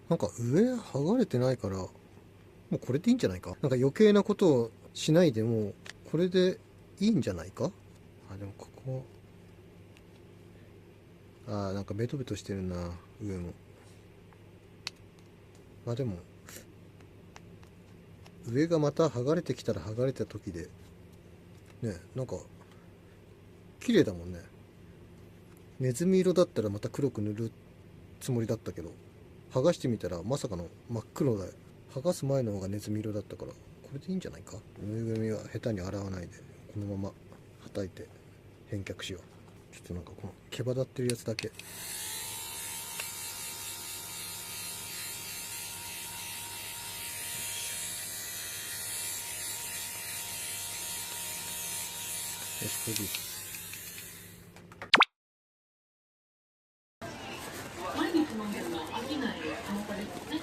なんか上剥がれてないから、もうこれでいいんじゃないか。なんか余計なことをしないでも、これでいいんじゃないか。あ、でもここ、なんかベトベトしてるな、上も。まあでも、上がまた剥がれてきたら剥がれた時で、ね、なんか、綺麗だもんね。ネズミ色だったらまた黒く塗るつもりだったけど、剥がしてみたらまさかの真っ黒だよ。剥がす前の方がネズミ色だったから、これでいいんじゃないか。ぬいぐるみは下手に洗わないで、このままはたいて返却しよう。ちょっとなんかこの毛羽立ってるやつだけ。よし、これでいい。毎日飲んでるの飽きない甘さですね。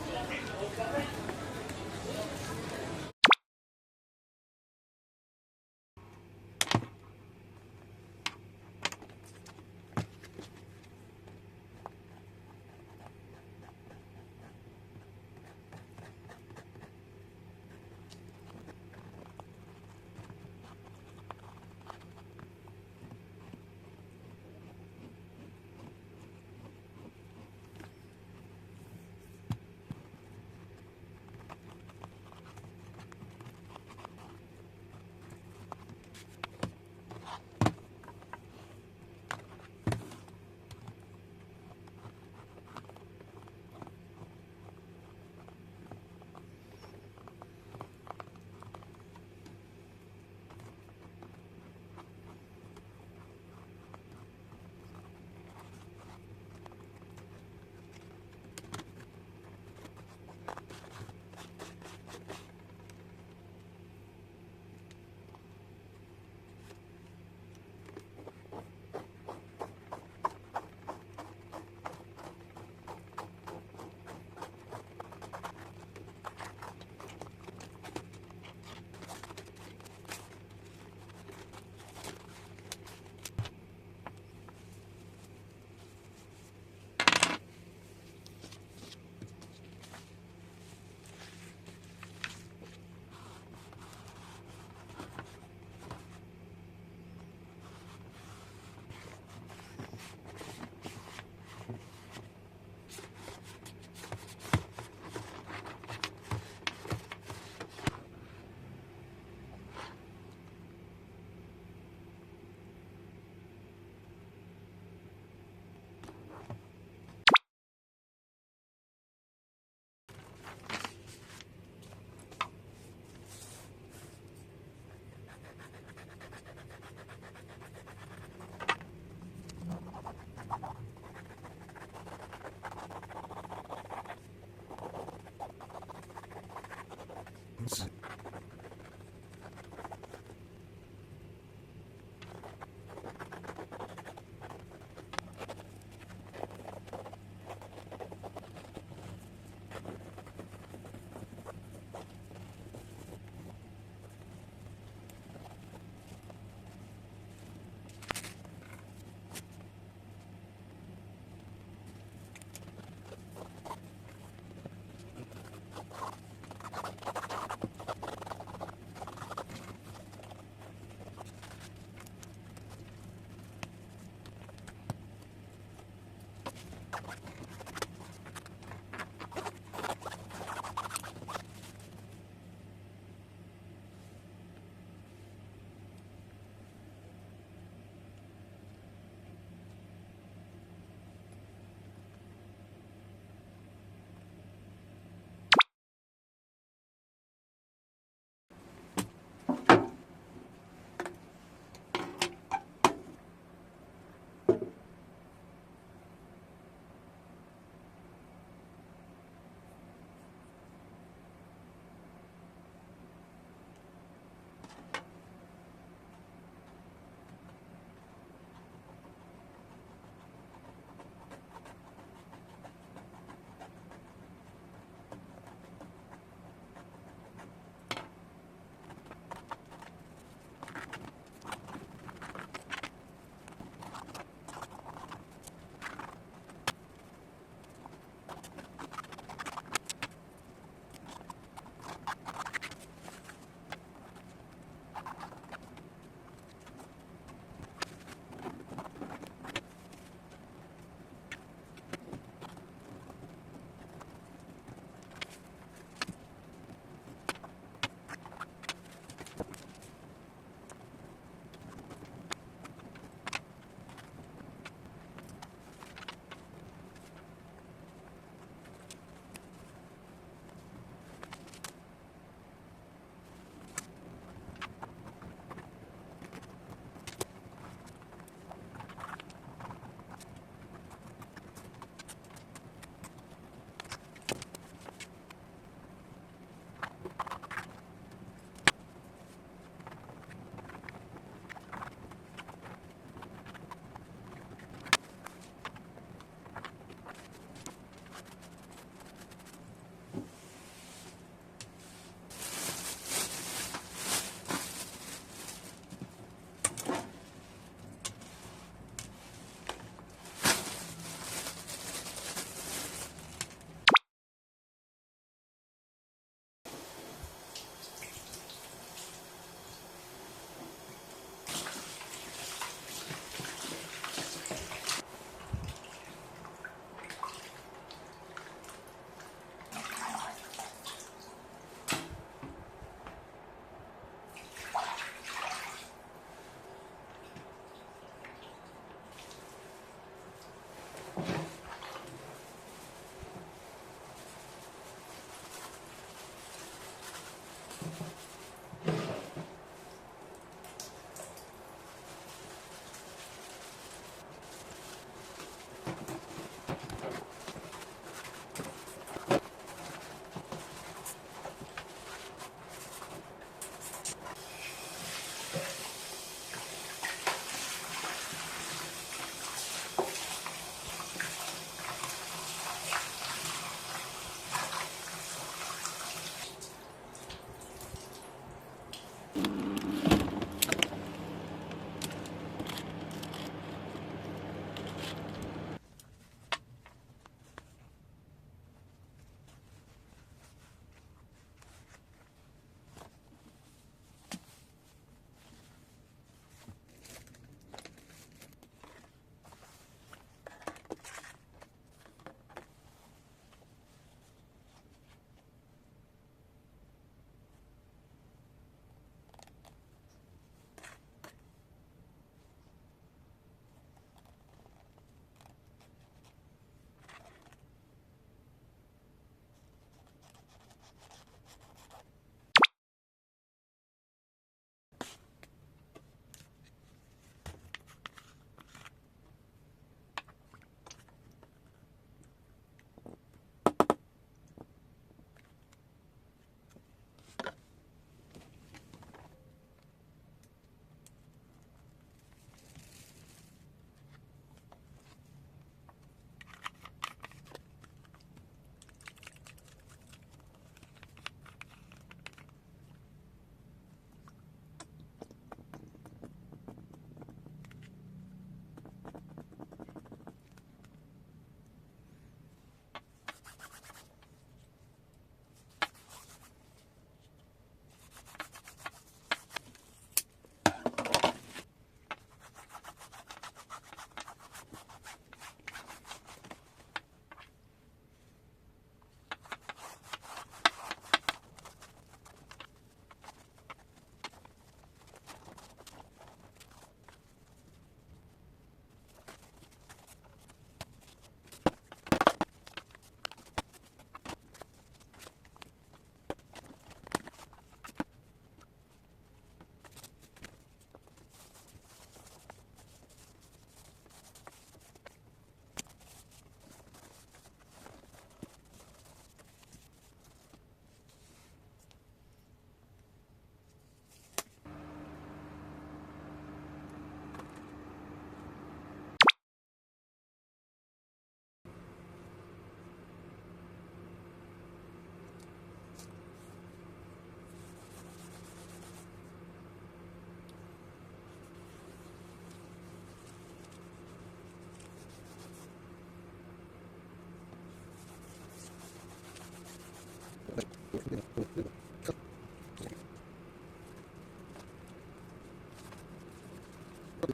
さ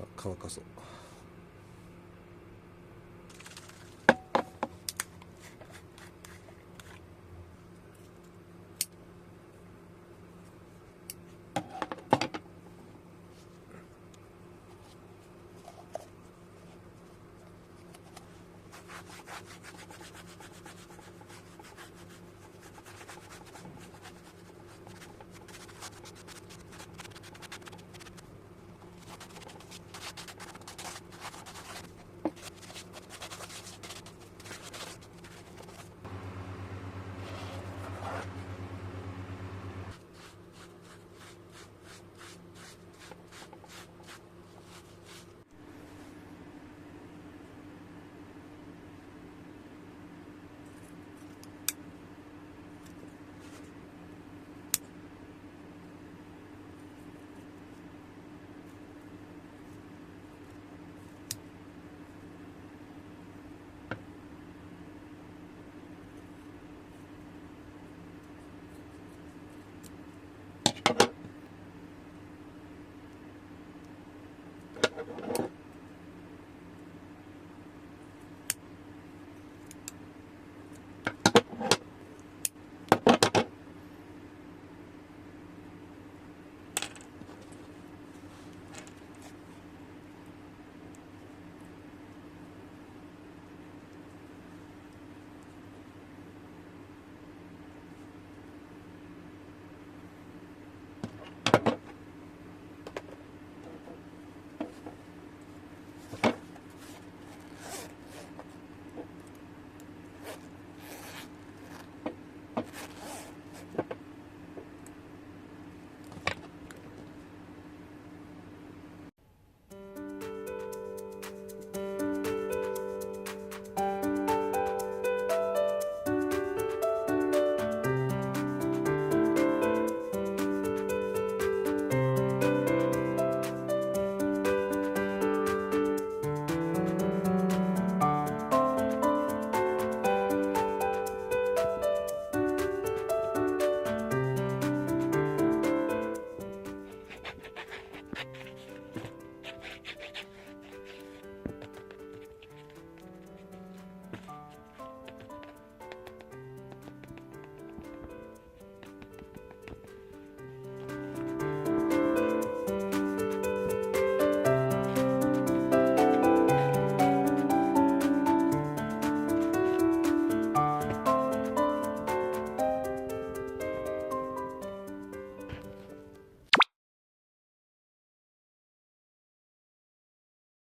あ乾かそう。